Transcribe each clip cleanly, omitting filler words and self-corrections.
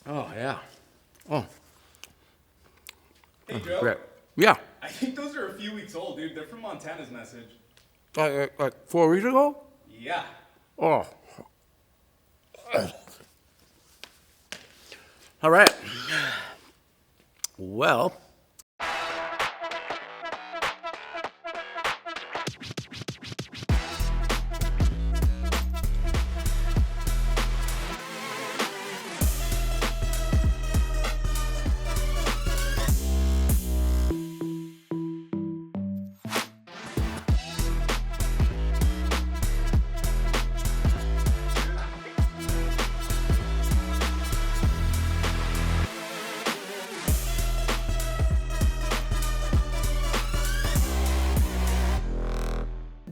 Oh, yeah. Oh, Hey, Joe. great. Yeah. I think those are a few weeks old, dude. They're from Montana's message. Like 4 weeks ago? Yeah. Oh. All right. Well,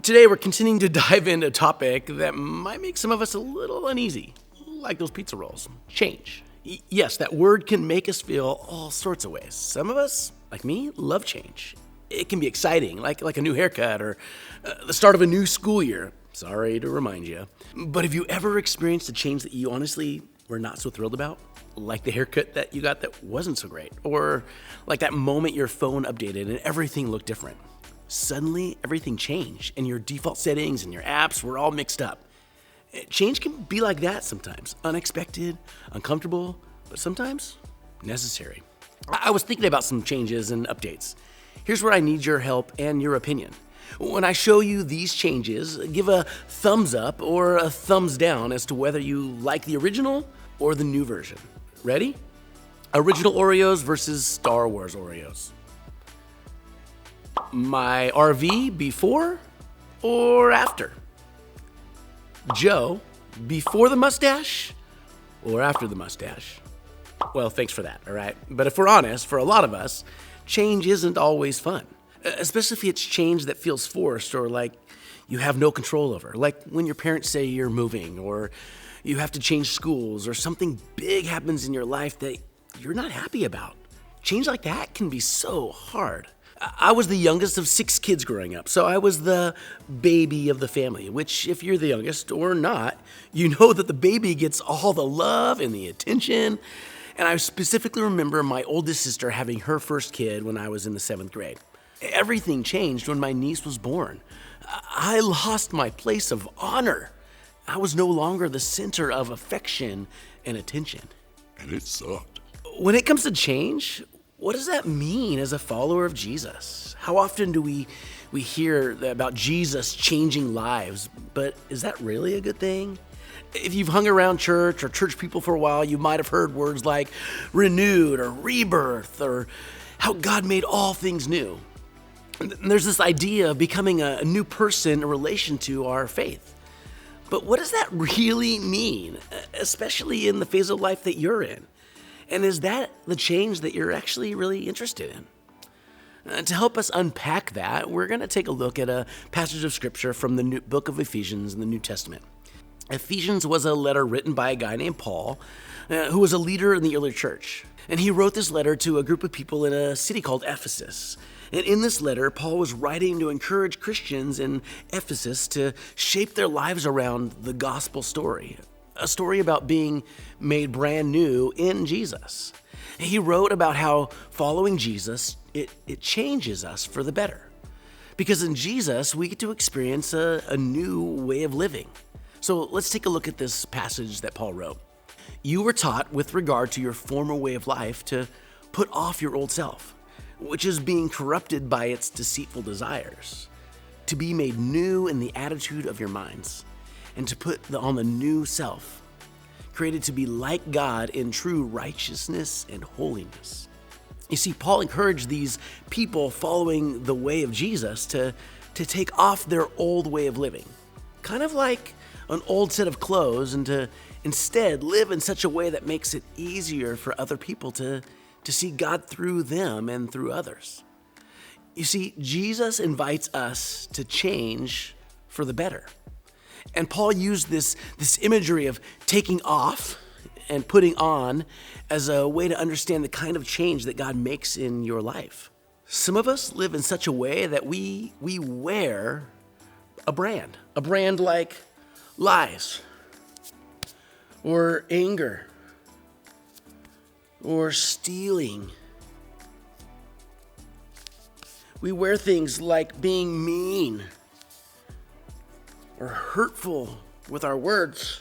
today we're continuing to dive into a topic that might make some of us a little uneasy, like those pizza rolls. Change. Yes, that word can make us feel all sorts of ways. Some of us, like me, love change. It can be exciting, like a new haircut or the start of a new school year. Sorry to remind you. But have you ever experienced a change that you honestly were not so thrilled about? Like the haircut that you got that wasn't so great, or like that moment your phone updated and everything looked different. Suddenly, everything changed, and your default settings and your apps were all mixed up. Change can be like that sometimes. Unexpected, uncomfortable, but sometimes necessary. I was thinking about some changes and updates. Here's where I need your help and your opinion. When I show you these changes, give a thumbs up or a thumbs down as to whether you like the original or the new version. Ready? Original Oreos versus Star Wars Oreos. My RV before or after? Joe, before the mustache or after the mustache? Well, thanks for that, all right? But if we're honest, for a lot of us, change isn't always fun, especially if it's change that feels forced or like you have no control over, like when your parents say you're moving or you have to change schools or something big happens in your life that you're not happy about. Change like that can be so hard. I was the youngest of 6 kids growing up, so I was the baby of the family, which if you're the youngest or not, you know that the baby gets all the love and the attention. And I specifically remember my oldest sister having her first kid when I was in the 7th grade. Everything changed when my niece was born. I lost my place of honor. I was no longer the center of affection and attention. And it sucked. When it comes to change, what does that mean as a follower of Jesus? How often do we hear about Jesus changing lives, but is that really a good thing? If you've hung around church or church people for a while, you might have heard words like renewed or rebirth or how God made all things new. And there's this idea of becoming a new person in relation to our faith. But what does that really mean, especially in the phase of life that you're in? And is that the change that you're actually really interested in? To help us unpack that, we're going to take a look at a passage of scripture from the book of Ephesians in the New Testament. Ephesians was a letter written by a guy named Paul, who was a leader in the early church. And he wrote this letter to a group of people in a city called Ephesus. And in this letter, Paul was writing to encourage Christians in Ephesus to shape their lives around the gospel story, a story about being made brand new in Jesus. He wrote about how following Jesus, it changes us for the better. Because in Jesus, we get to experience a new way of living. So let's take a look at this passage that Paul wrote. You were taught with regard to your former way of life to put off your old self, which is being corrupted by its deceitful desires, to be made new in the attitude of your minds, and to put on the new self, created to be like God in true righteousness and holiness. You see, Paul encouraged these people following the way of Jesus to take off their old way of living, kind of like an old set of clothes, and to instead live in such a way that makes it easier for other people to see God through them and through others. You see, Jesus invites us to change for the better. And Paul used this imagery of taking off and putting on as a way to understand the kind of change that God makes in your life. Some of us live in such a way that we wear a brand like lies or anger or stealing. We wear things like being mean or hurtful with our words.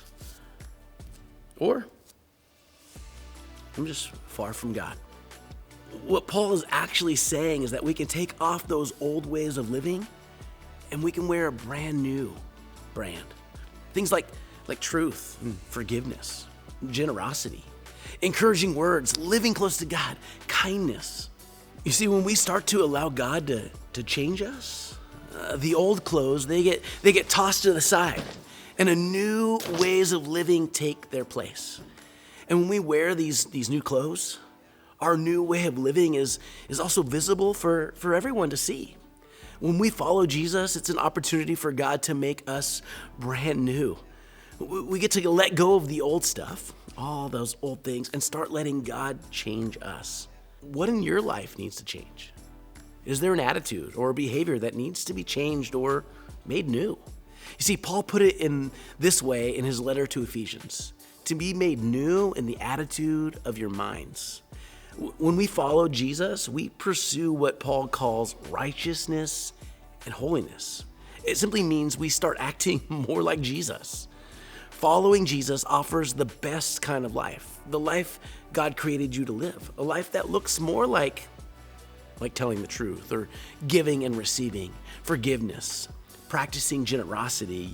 Or I'm just far from God. What Paul is actually saying is that we can take off those old ways of living and we can wear a brand new brand. Things like truth and forgiveness, generosity, encouraging words, living close to God, kindness. You see, when we start to allow God to change us, the old clothes, they get tossed to the side and a new ways of living take their place. And when we wear these new clothes, our new way of living is also visible for everyone to see. When we follow Jesus, it's an opportunity for God to make us brand new. We get to let go of the old stuff, all those old things, and start letting God change us. What in your life needs to change? Is there an attitude or a behavior that needs to be changed or made new? You see, Paul put it in this way in his letter to Ephesians: to be made new in the attitude of your minds. When we follow Jesus, we pursue what Paul calls righteousness and holiness. It simply means we start acting more like Jesus. Following Jesus offers the best kind of life, the life God created you to live, a life that looks more like telling the truth or giving and receiving, forgiveness, practicing generosity,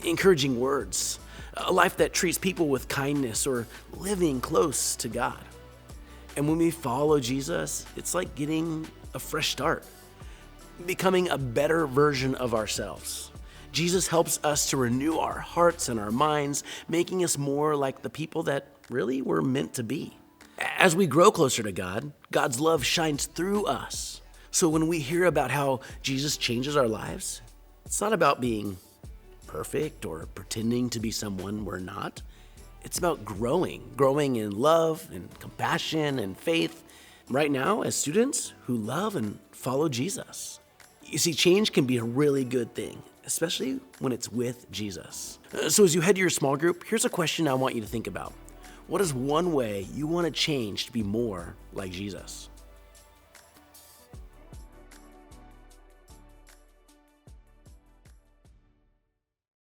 encouraging words, a life that treats people with kindness or living close to God. And when we follow Jesus, it's like getting a fresh start, becoming a better version of ourselves. Jesus helps us to renew our hearts and our minds, making us more like the people that really we're meant to be. As we grow closer to God, God's love shines through us. So when we hear about how Jesus changes our lives, it's not about being perfect or pretending to be someone we're not. It's about growing in love and compassion and faith right now as students who love and follow Jesus. You see, change can be a really good thing, especially when it's with Jesus. So as you head to your small group, here's a question I want you to think about. What is one way you want to change to be more like Jesus?